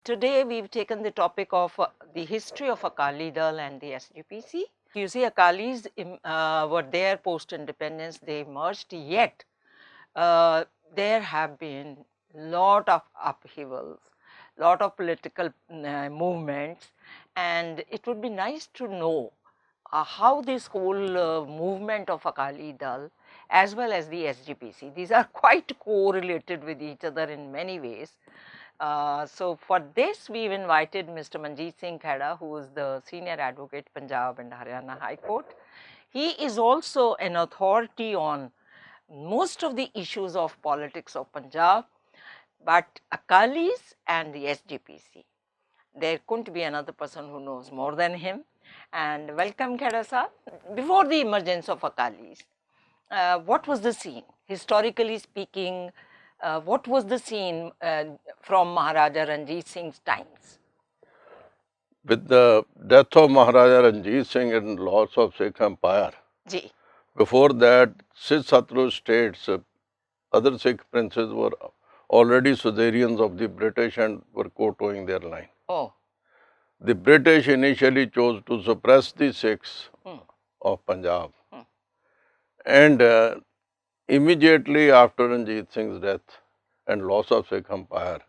Today we've taken the topic of the history of Akali Dal and the SGPC. You see, Akalis were there post-independence, they emerged, yet there have been lot of upheavals, lot of political movements, and it would be nice to know how this whole movement of Akali Dal as well as the SGPC, these are quite correlated with each other in many ways. So for this, we've invited Mr. Manjit Singh Khaira, who is the senior advocate, Punjab and Haryana High Court. He is also an authority on most of the issues of politics of Punjab, but Akalis and the SGPC. There couldn't be another person who knows more than him. And welcome, Khaira Sahab. Before the emergence of Akalis, what was the scene? Historically speaking, what was the scene from Maharaja Ranjit Singh's times? With the death of Maharaja Ranjit Singh and loss of Sikh Empire, Ji. before that, 6 Satluj states, other Sikh princes were already suzerains of the British and were kowtowing their line. Oh. The British initially chose to suppress the Sikhs of Punjab. And immediately after Ranjit Singh's death and loss of Sikh Empire,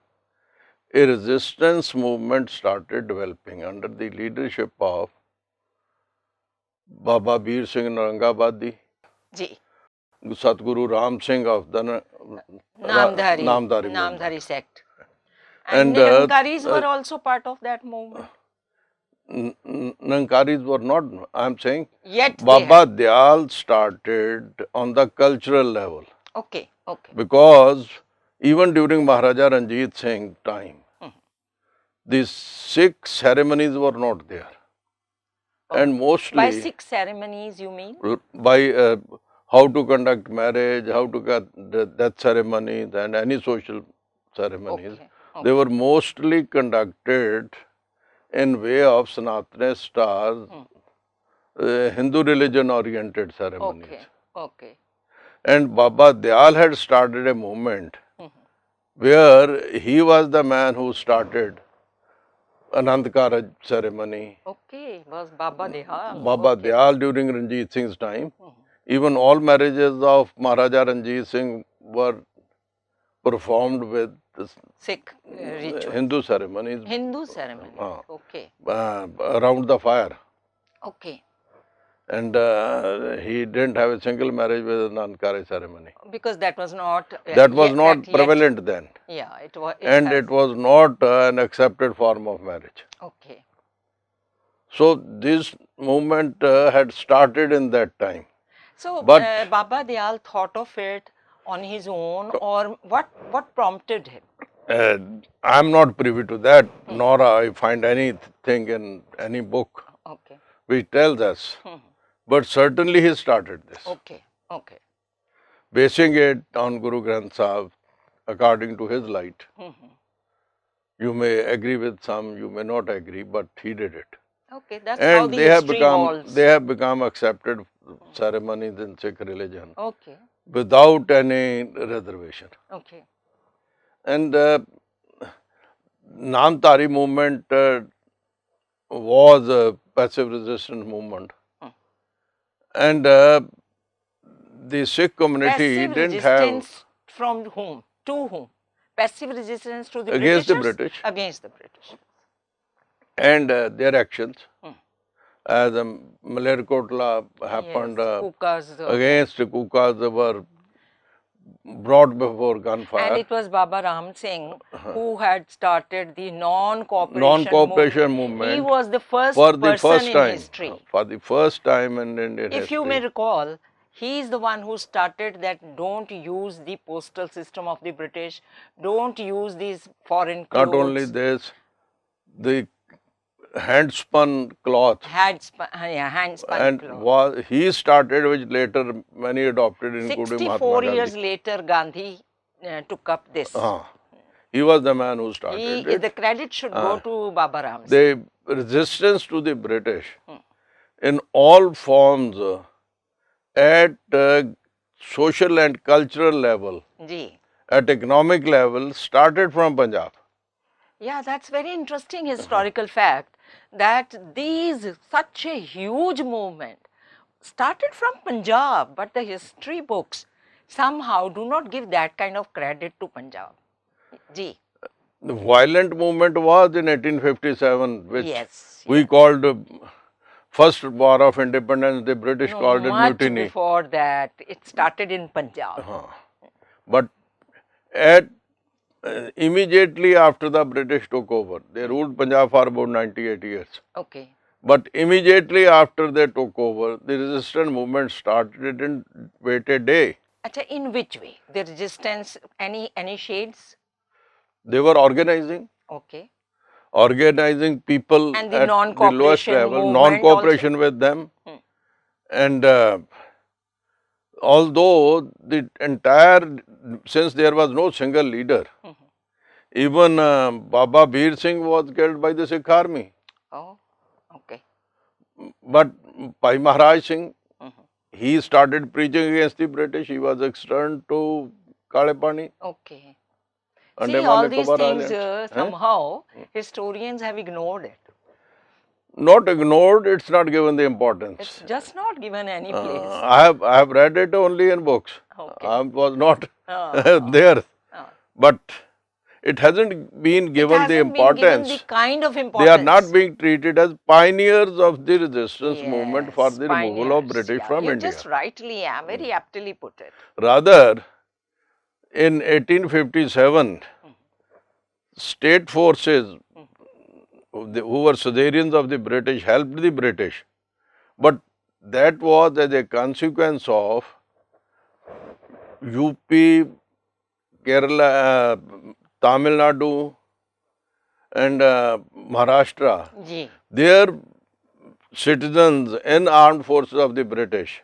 a resistance movement started developing under the leadership of Baba Bir Singh Narangabadi, Ji. Satguru Ram Singh of the Namdhari sect. And Nirankaris were also part of that movement. Nirankaris were not, I am saying, yet Baba Dayal started on the cultural level. Okay, okay. Because even during Maharaja Ranjit Singh's time, the Sikh ceremonies were not there. And mostly... By Sikh ceremonies, you mean? By how to conduct marriage, how to get death ceremonies and any social ceremonies. Okay. Okay. They were mostly conducted in way of Sanatanist or Hindu religion oriented ceremonies. Okay, okay. And Baba Dayal had started a movement where he was the man who started Anand Karaj ceremony. Okay, was Baba Dayal. Baba Dayal during Ranjit Singh's time. Even all marriages of Maharaja Ranjit Singh were performed with Sikh rituals. Hindu ceremonies. Hindu ceremonies, okay. Around the fire. Okay. And he didn't have a single marriage with an Nankari ceremony. Because that was not... prevalent then. Yeah, it was. It was not an accepted form of marriage. Okay. So this movement had started in that time. So Baba Dayal thought of it on his own, or what prompted him? I am not privy to that, nor I find anything in any book which tells us. But certainly he started this. Okay, okay. Basing it on Guru Granth Sahib according to his light. You may agree with some, you may not agree, but he did it. Okay, that's how the history evolves. They have become accepted ceremonies in Sikh religion. Okay. Without any reservation. Okay. And Namdhari movement was a passive resistance movement. And the Sikh community didn't have... Passive resistance from whom? To whom? Passive resistance to the Against the British. Against the British. And their actions. As Malerkotla happened against Kukas, they were brought before gunfire. And it was Baba Ram Singh who had started the non-cooperation movement. He was the first person in history. For the first time in Indian history. If you may recall, he is the one who started that don't use the postal system of the British, don't use these foreign clothes. Not only this, the hand-spun cloth. Hand-spun cloth. He started, which later many adopted, including Mahatma Gandhi. 64 years later, Gandhi took up this. He was the man who started it. The credit should go to Baba Ram Singh. The resistance to the British in all forms at social and cultural level, at economic level, started from Punjab. Yeah, that's very interesting historical fact that such a huge movement started from Punjab, but the history books somehow do not give that kind of credit to Punjab. Ji. The violent movement was in 1857, which Yes, we yes. called first war of independence. The British No, called it much mutiny. before that, it started in Punjab. But at immediately after the British took over, they ruled Punjab for about 98 years. Okay. But immediately after they took over, the resistance movement started in waited day. Acha, in which way? The resistance, any shades? They were organizing Okay. people And the at the lowest non-cooperation level, movement non-cooperation with them. And although the entire, since there was no single leader, even Baba Bir Singh was killed by the Sikh army. Oh, okay. But Bhai Maharaj Singh, he started preaching against the British. He was externed to Kale Pani. Okay. And See, all Andaman these Nicobar things Islands. somehow historians have ignored it. Not ignored, it's not given the importance. It's just not given any place. I have read it only in books. Okay. I was not there. But it hasn't been given the importance. Been given the kind of importance. They are not being treated as pioneers of the resistance movement for the removal of British from you India. Just rightly, very aptly put it. Rather, in 1857, state forces who were suzerains of the British helped the British. But that was as a consequence of UP, Kerala, Tamil Nadu and Maharashtra. Their citizens in armed forces of the British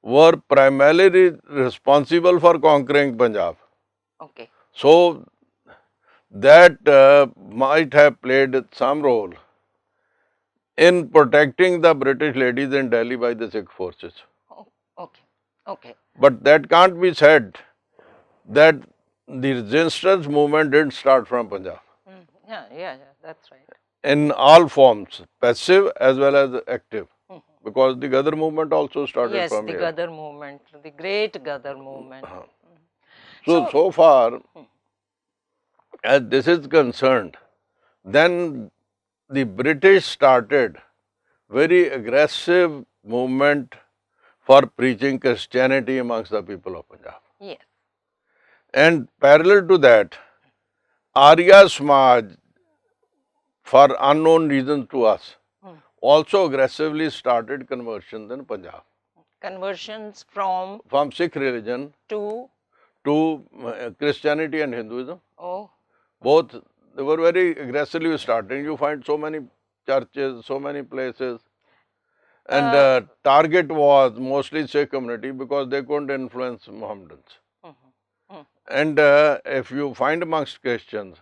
were primarily responsible for conquering Punjab. Okay. So that might have played some role in protecting the British ladies in Delhi by the Sikh forces. Oh, okay. Okay. But that can't be said that the resistance movement didn't start from Punjab. Yeah, that's right. In all forms, passive as well as active. Because the Ghadar movement also started from here. Yes, the Ghadar movement, the great Ghadar movement. So far, as this is concerned, then the British started very aggressive movement for preaching Christianity amongst the people of Punjab. Yes. And parallel to that, Arya Samaj, for unknown reasons to us, also aggressively started conversions in Punjab. Conversions from Sikh religion to Christianity and Hinduism. Oh. Both, they were very aggressively starting. You find so many churches, so many places. And target was mostly Sikh community because they couldn't influence Mohammedans. And if you find amongst Christians,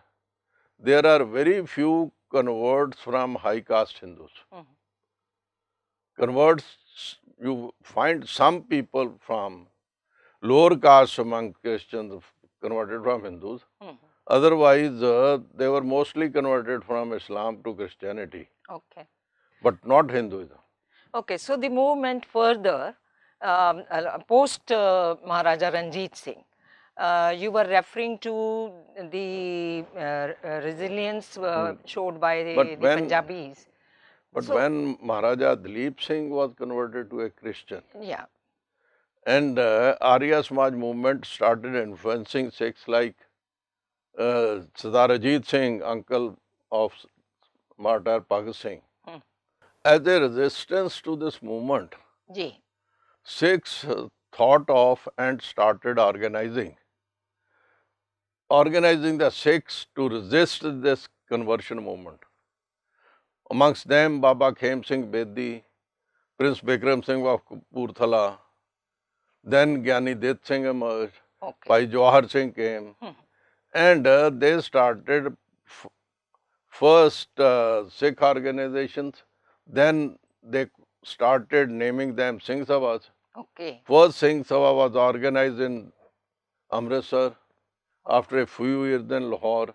there are very few converts from high caste Hindus. Converts, you find some people from lower caste among Christians converted from Hindus. Otherwise, they were mostly converted from Islam to Christianity. Okay. But not Hinduism. Okay, so the movement further, post Maharaja Ranjit Singh, you were referring to the resilience showed by the Punjabis. But when Maharaja Dalip Singh was converted to a Christian, and Arya Samaj movement started influencing Sikhs like Sardar Ajit Singh, uncle of martyr Bhagat Singh. As a resistance to this movement, Sikhs thought of and started organizing the Sikhs to resist this conversion movement. Amongst them, Baba Khem Singh Bedi, Prince Bikram Singh of Kapurthala, then Gyani Det Singh emerged, Bhai Jawahar Singh came, and they started first Sikh organizations, then they started naming them Singh Sabhas. First Singh Sabha was organized in Amritsar, after a few years in Lahore.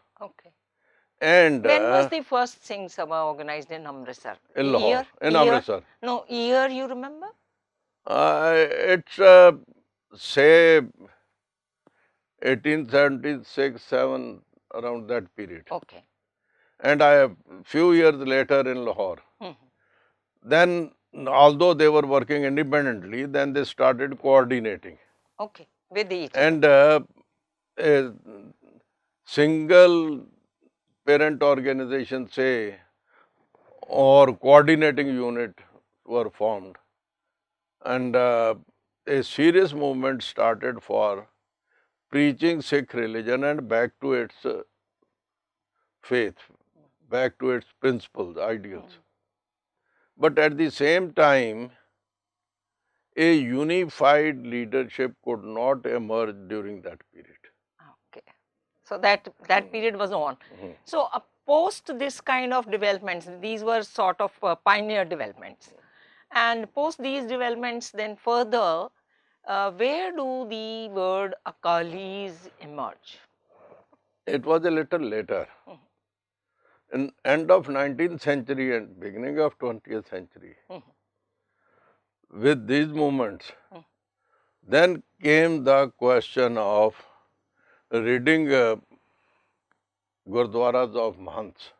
And When was the first Singh Sabha organized in Amritsar? in Lahore, in Year? Amritsar. No, year you remember? It's say 1876, 7, around that period. Okay. And a few years later in Lahore. Then, although they were working independently, then they started coordinating. Okay, with each And other. a single parent organization, say, or coordinating unit were formed. And a serious movement started for preaching Sikh religion and back to its faith, back to its principles, ideals. But at the same time, a unified leadership could not emerge during that period. Okay. So that period was on. So post this kind of developments, these were sort of pioneer developments. And post these developments, then further, where do the word Akalis emerge? It was a little later. In end of 19th century and beginning of 20th century, with these movements, then came the question of reading Gurdwaras of Mahants.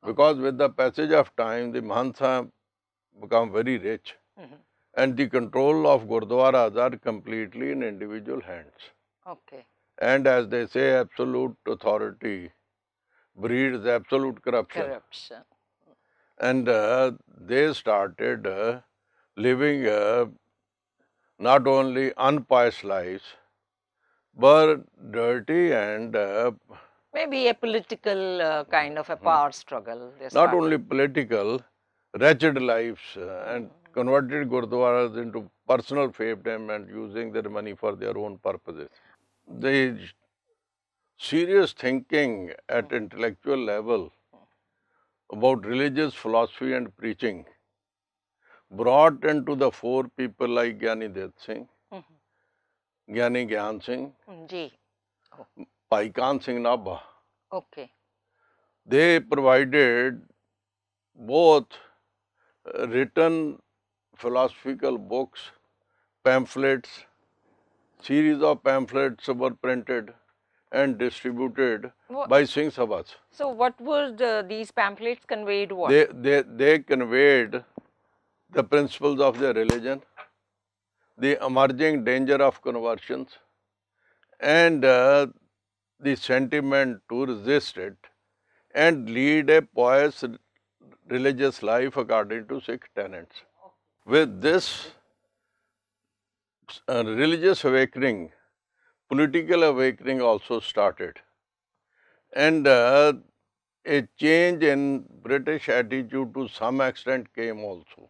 Because with the passage of time, the Mahants have become very rich. And the control of Gurdwaras are completely in individual hands. Okay. And as they say, absolute authority breeds absolute corruption. And they started living not only unpious lives, but dirty and maybe a political kind of a power struggle. Not only political, wretched lives and converted Gurdwaras into personal fiefdom and using their money for their own purposes. The serious thinking at intellectual level about religious philosophy and preaching brought into the fore people like Gyani Det Singh, Gyani Gyan Singh, Bhai Khan Singh Nabha. Okay. They provided both written philosophical books, pamphlets, series of pamphlets were printed and distributed by Singh Sabhas. So what were these pamphlets conveyed what? They conveyed the principles of their religion, the emerging danger of conversions, and the sentiment to resist it and lead a pious religious life according to Sikh tenets. With this religious awakening, political awakening also started. And a change in British attitude to some extent came also.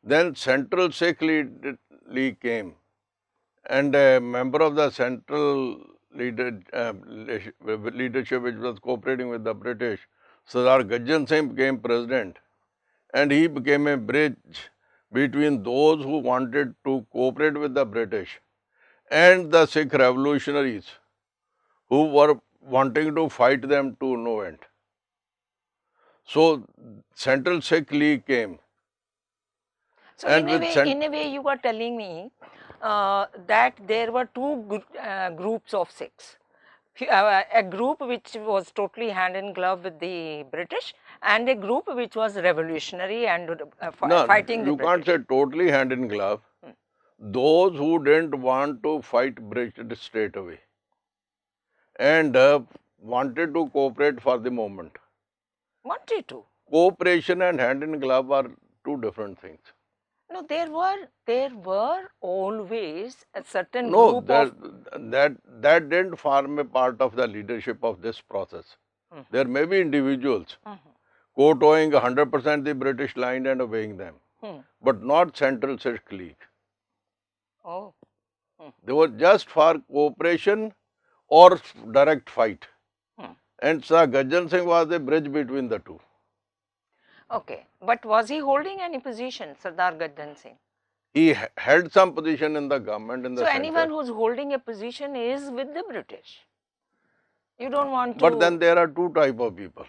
Then Central Sikh League came, and a member of the Central leadership which was cooperating with the British, Sardar Gajjan Singh, became president, and he became a bridge between those who wanted to cooperate with the British and the Sikh revolutionaries who were wanting to fight them to no end. So Central Sikh League came. So in a way you were telling me that there were two groups of Sikhs. A group which was totally hand in glove with the British and a group which was revolutionary and fighting the British. You can't say totally hand in glove. Those who didn't want to fight British straight away and wanted to cooperate for the moment. Wanted to? Cooperation and hand in glove are two different things. No, there were always a certain group of... that didn't form a part of the leadership of this process. There may be individuals kowtowing 100% the British line and obeying them, but not Central Sikh League. Oh. They were just for cooperation or direct fight. And Sir Gajjan Singh was a bridge between the two. Okay, but was he holding any position, Sardar Gajjan Singh? He held some position in the government in the center. So anyone who's holding a position is with the British. You don't want to. But then there are two type of people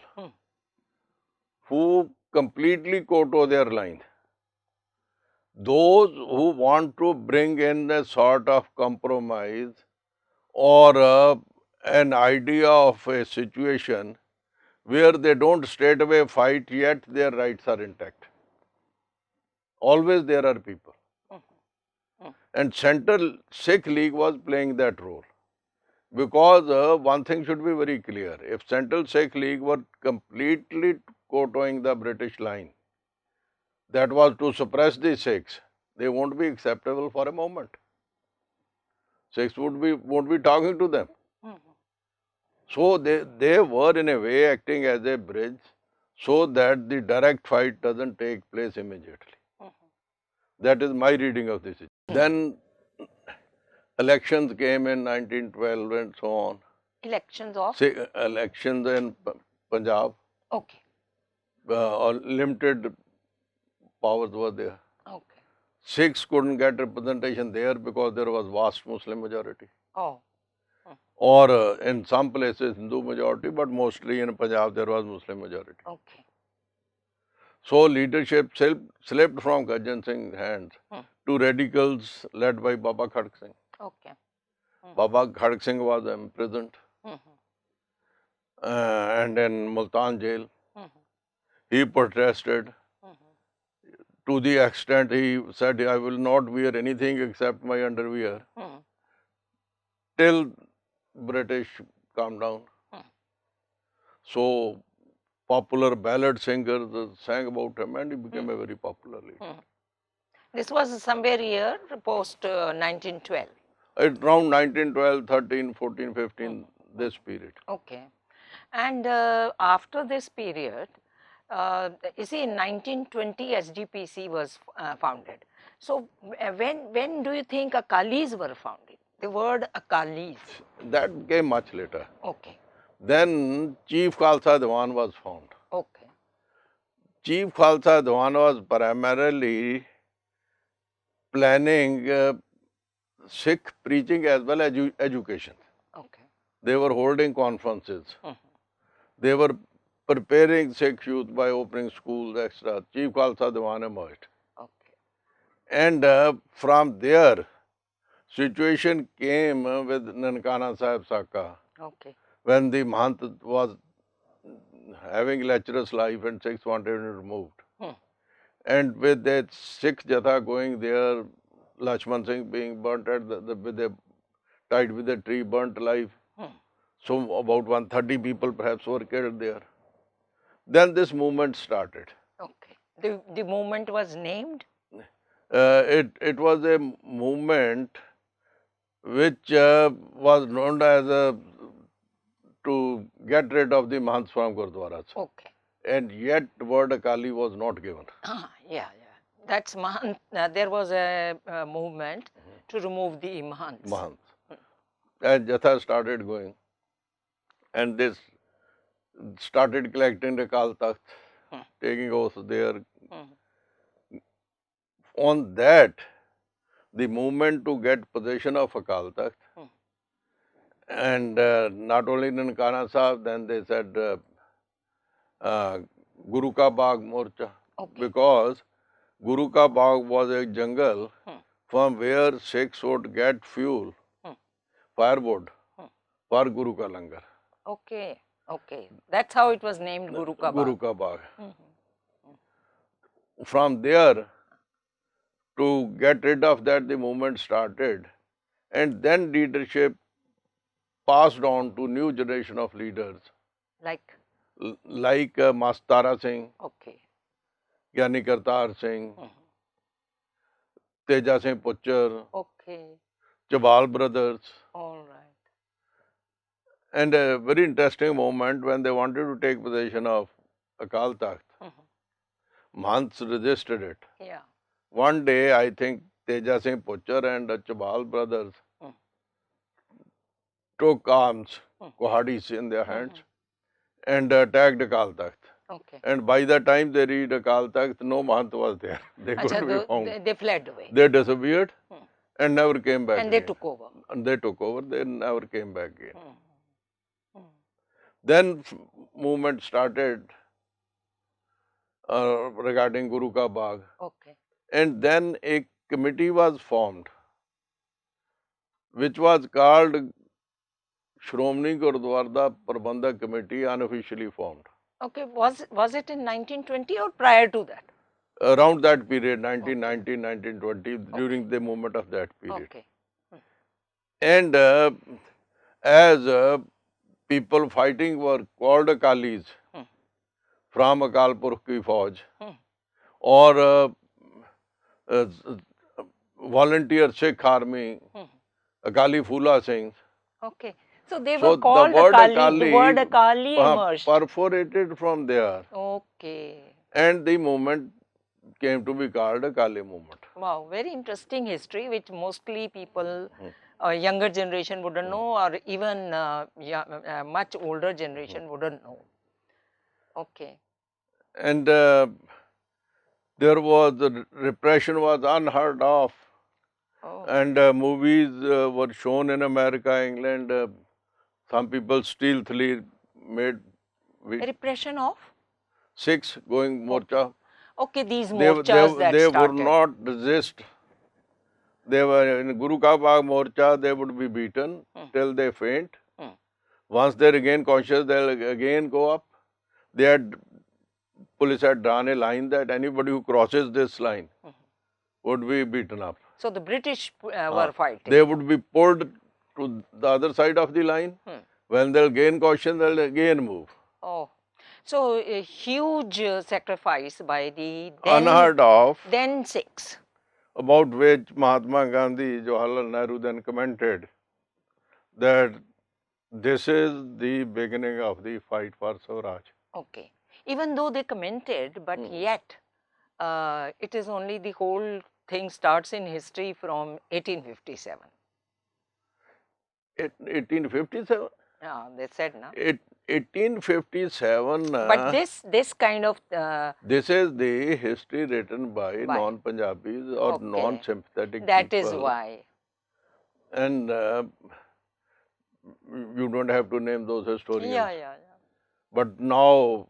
who completely koto their line. Those who want to bring in a sort of compromise or an idea of a situation where they don't straight away fight, yet their rights are intact. Always there are people. And Central Sikh League was playing that role. Because one thing should be very clear. If Central Sikh League were completely kotoing the British line, that was to suppress the Sikhs, they won't be acceptable for a moment. Sikhs won't be talking to them. So they were in a way acting as a bridge so that the direct fight doesn't take place immediately. That is my reading of this. Then elections came in 1912 and so on. Elections of? Elections in Punjab. Okay. Limited powers were there. Okay. Sikhs couldn't get representation there because there was vast Muslim majority. Oh. Or in some places Hindu majority, but mostly in Punjab there was Muslim majority. Okay. So leadership slipped from Gajan Singh's hands to radicals led by Baba Khadak Singh. Okay. Baba Khadak Singh was imprisoned and in Multan jail. He protested to the extent he said, I will not wear anything except my underwear till British calmed down. So popular ballad singers sang about him and he became a very popular leader. This was somewhere here post 1912. Around 1912, 13, 14, 15, this period. Okay. And after this period, you see, in 1920, SGPC was founded. So, when do you think Akalis were founded? The word Akalis. That came much later. Okay. Then Chief Khalsa Diwan was formed. Okay. Chief Khalsa Diwan was primarily planning Sikh preaching as well as education. Okay. They were holding conferences. They were preparing Sikh youth by opening schools, etc. Chief Khalsa Diwan emerged. Okay. And from there, situation came with Nankana Sahib Saka. Okay. When the Mahant was having lecherous life and Sikhs wanted him removed. And with that Sikh Jatha going there, Lakshman Singh being burnt at tied with a tree, burnt alive. So about 130 people perhaps were killed there. Then this movement started. Okay. The movement was named? It was a movement which was known as to get rid of the Mahants from Gurdwaras. Okay. And yet word Akali was not given. Yeah. That's Mahant. There was a movement to remove the Mahants. And Jatha started going. And this started collecting the Akal Takht, taking oaths there. On that, the movement to get possession of Akal Takht, and not only Nankana Sahib, then they said Guru Ka Bagh Morcha, because Guru Ka Bagh was a jungle from where Sikhs would get fuel, firewood, for Guru Ka Langar. Okay. That's how it was named Guru Ka Bagh. Guru Ka Bagh. From there, to get rid of that, the movement started, and then leadership passed on to new generation of leaders. Like Mastara Singh, Gyani Kartar Singh, Teja Singh Puchar, Chabal brothers. All right. And a very interesting moment when they wanted to take possession of Akal Takht, Mahants resisted it. Yeah. One day, I think Teja Singh Puchar and the Chabal brothers took arms, kuhadis in their hands, and attacked Akal Takht. Okay. And by the time they reached Akal Takht, no Mahant was there. They couldn't be found. They fled away. They disappeared and never came back. And they took over. And they took over. They never came back again. Then movement started regarding Guru Ka Bagh. Okay. And then a committee was formed, which was called Shiromani Gurudwara Prabandhak Committee, unofficially formed. Okay. Was it in 1920 or prior to that? Around that period, 1919, 1920, during the movement of that period. Okay. And as people fighting were called Akalis from Akal Purkh ki Fauj, or uh, volunteer Sikh army, Akali Phula Singh. Okay. So they So were called the word Akali. The word Akali emerged. perforated from there. Okay. And the movement came to be called Akali movement. Wow, very interesting history, which mostly people, younger generation wouldn't know, or even much older generation wouldn't know. Okay. And there was repression was unheard of, and movies were shown in America, England. Some people stealthily made Repression of? Sikhs going morcha. Okay, these morchas that they would started. not resist. They were in Guru Ka Bagh morcha. They would be beaten till they faint. Once they regain consciousness, they'll again go up. Police had drawn a line that anybody who crosses this line would be beaten up. So the British were fighting. They would be pulled to the other side of the line. When they'll gain caution, they'll again move. Oh, so a huge sacrifice by the Unheard of. Then Sikhs. About which Mahatma Gandhi, Jawaharlal Nehru then commented that this is the beginning of the fight for Swaraj. Okay. Even though they commented, but yet it is only the whole thing starts in history from 1857. 1857? Yeah, they said, no? 1857. But this kind of... this is the history written by non-Punjabis or non-sympathetic That people. is why. And you don't have to name those historians. Yeah. But now,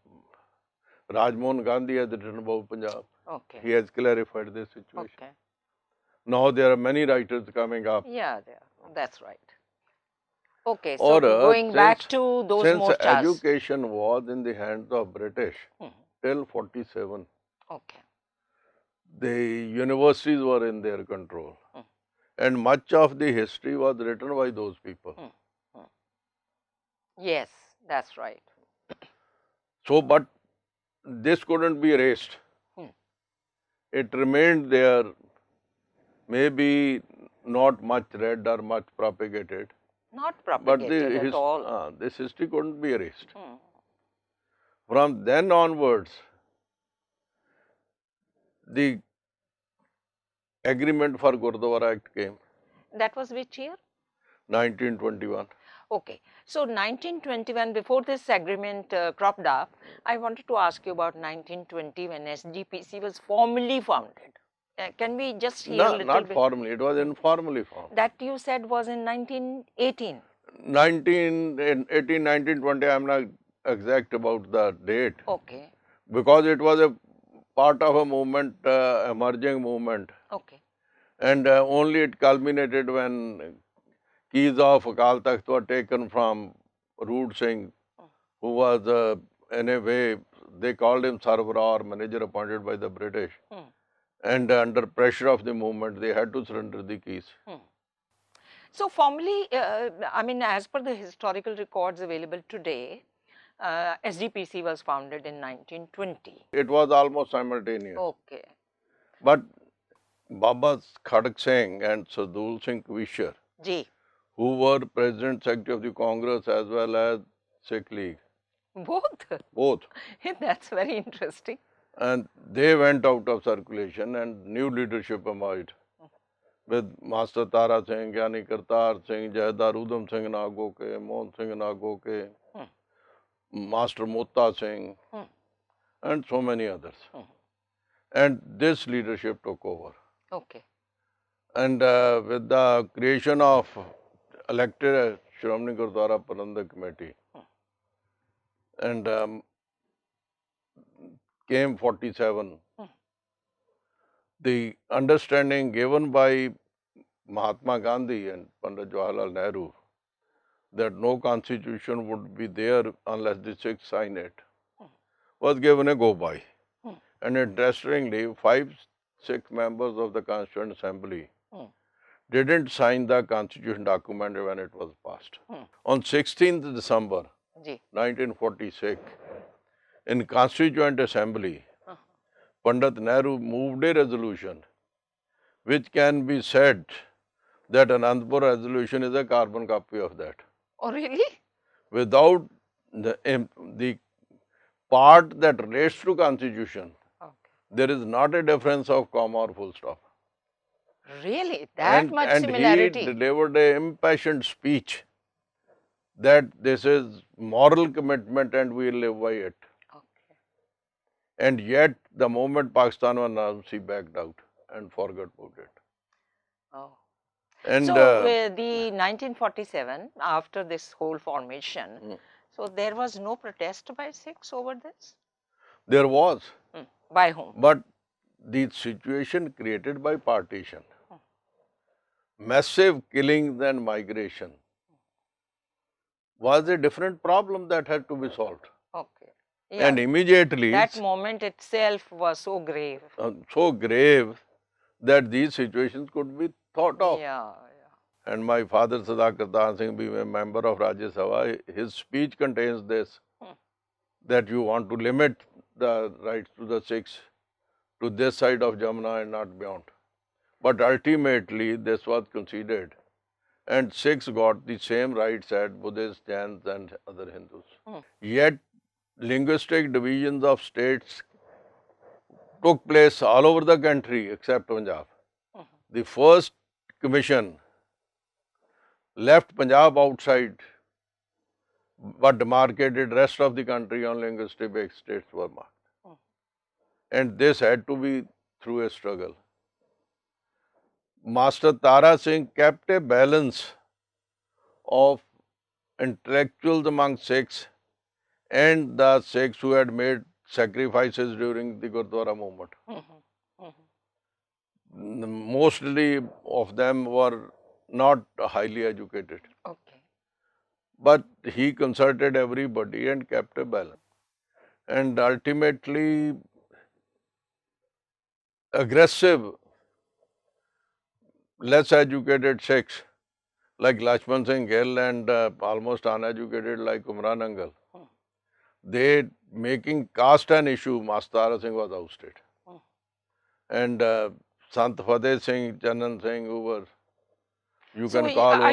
Rajmohan Gandhi has written about Punjab. Okay. He has clarified this situation. Okay. Now there are many writers coming up. Yeah, that's right. Okay, so going back to those morchas. Since education was in the hands of British till 47, okay, the universities were in their control. And much of the history was written by those people. Yes, that's right. So, but this couldn't be erased. It remained there, maybe not much read or much propagated. Not propagated at all. This history couldn't be erased. From then onwards, the agreement for Gurdwara Act came. That was which year? 1921. Okay. So 1921, before this agreement cropped up, I wanted to ask you about 1920 when SGPC was formally founded. Can we just hear a little bit? Not formally, it was informally formed. That you said was in 1918. 1918, 1920, I am not exact about the date. Okay. Because it was a part of a movement, emerging movement. Okay. And only it culminated when keys of Akal Takht were taken from Root Singh, who was in a way, they called him Sarkaria or manager appointed by the British. And under pressure of the movement, they had to surrender the keys. So formally, I mean, as per the historical records available today, SGPC was founded in 1920. It was almost simultaneous. Okay. But Baba Khadak Singh and Sadul Singh Kvisher, who were President Secretary of the Congress as well as Sikh League. Both? Both. That's very interesting. And they went out of circulation and new leadership emerged with Master Tara Singh, Gyani Kartar Singh, Jaidar Udham Singh Nagoke, Mohan Singh Nagoke, Master Mota Singh, and so many others. And this leadership took over. Okay. And with the creation of elected Shiromani Gurudwara Prabandhak Committee, and came 47. The understanding given by Mahatma Gandhi and Pandit Jawaharlal Nehru that no constitution would be there unless the Sikhs sign it was given a go-by. And interestingly, 5 Sikh members of the Constituent Assembly didn't sign the constitution document when it was passed. On 16th December 1946, in Constituent Assembly, Pandit Nehru moved a resolution which can be said that Anandpur resolution is a carbon copy of that. Oh, really? Without the part that relates to constitution, there is not a difference of comma or full stop. Really? That much and similarity? he delivered an impassioned speech that this is moral commitment and we live by it. Okay. And yet, the moment Pakistan was announced, he backed out and forgot about it. Oh. And so, the 1947, after this whole formation, so there was no protest by Sikhs over this? There was. By whom? But the situation created by partition, massive killings and migration, was a different problem that had to be solved. Okay. Yeah. And immediately, that moment itself was so grave. So grave that these situations could be thought of. Yeah. And my father, Sarkaria Singh, being a member of Rajya Sabha, his speech contains this, that you want to limit the rights to the Sikhs to this side of Jamuna and not beyond. But ultimately, this was conceded. And Sikhs got the same rights as Buddhists, Jains and other Hindus. Yet, linguistic divisions of states took place all over the country except Punjab. The first commission left Punjab outside but demarcated rest of the country on linguistic based states were marked. And this had to be through a struggle. Master Tara Singh kept a balance of intellectuals among Sikhs and the Sikhs who had made sacrifices during the Gurdwara movement. Mostly of them were not highly educated. Okay. But he consulted everybody and kept a balance. And ultimately, aggressive, less educated Sikhs like Lakshman Singh Gill and almost uneducated like Umran Angal, they making caste an issue, Master Tara Singh was ousted. And Sant Fateh Singh, Chanan Singh, who were, you So can call are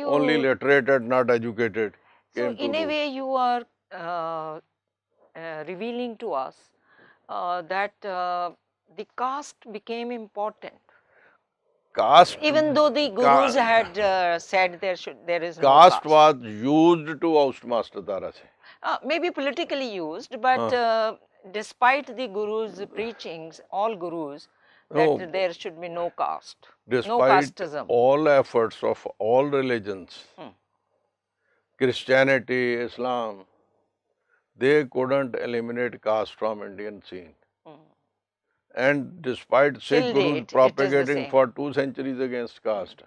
only literate and not educated. So came to in a rule. way you are revealing to us that the caste became important. Caste, Even though the gurus had said there is no caste caste. was used to oust Master Tara Singh. Maybe politically used, but despite the gurus' preachings, all gurus, that there should be no caste, no Despite casteism. all efforts of all religions, Christianity, Islam, they couldn't eliminate caste from Indian scene. And despite Sikh gurus propagating for 2 centuries against caste,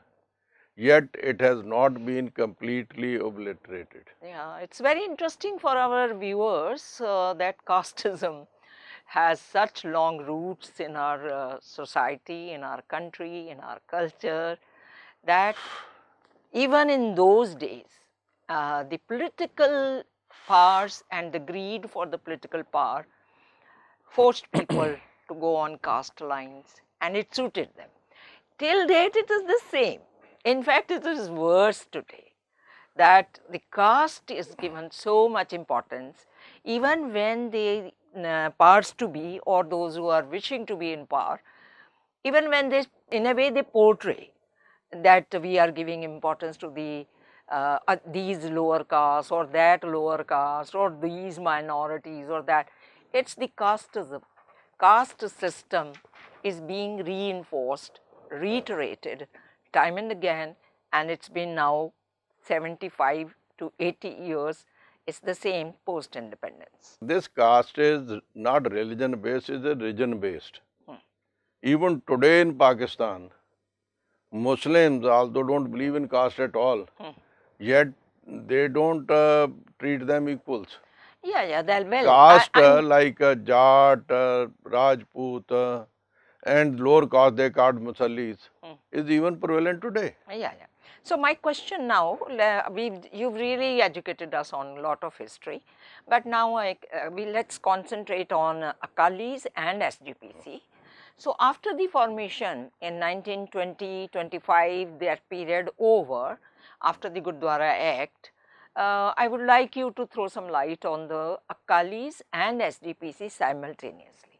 yet it has not been completely obliterated. Yeah, it's very interesting for our viewers that casteism has such long roots in our society, in our country, in our culture, that even in those days, the political powers and the greed for the political power forced people to go on caste lines, and it suited them. Till date, it is the same. In fact, it is worse today, that the caste is given so much importance, even when the powers to be or those who are wishing to be in power, even when they, in a way, they portray that we are giving importance to the these lower castes or that lower caste or these minorities or that. It's the casteism. Caste system is being reinforced, reiterated time and again, and it's been now 75 to 80 years It's the same post independence. This caste is not religion based, it is region based. Hmm. Even today in Pakistan, Muslims although don't believe in caste at all, yet they don't treat them equals. Yeah, well, Caste like Jat, Rajput and lower caste they called Musallis is even prevalent today. yeah. So my question now, you've really educated us on a lot of history, but now let's concentrate on Akalis and SGPC. So after the formation in 1920-25, that period over, after the Gurdwara Act, I would like you to throw some light on the Akalis and SGPC simultaneously.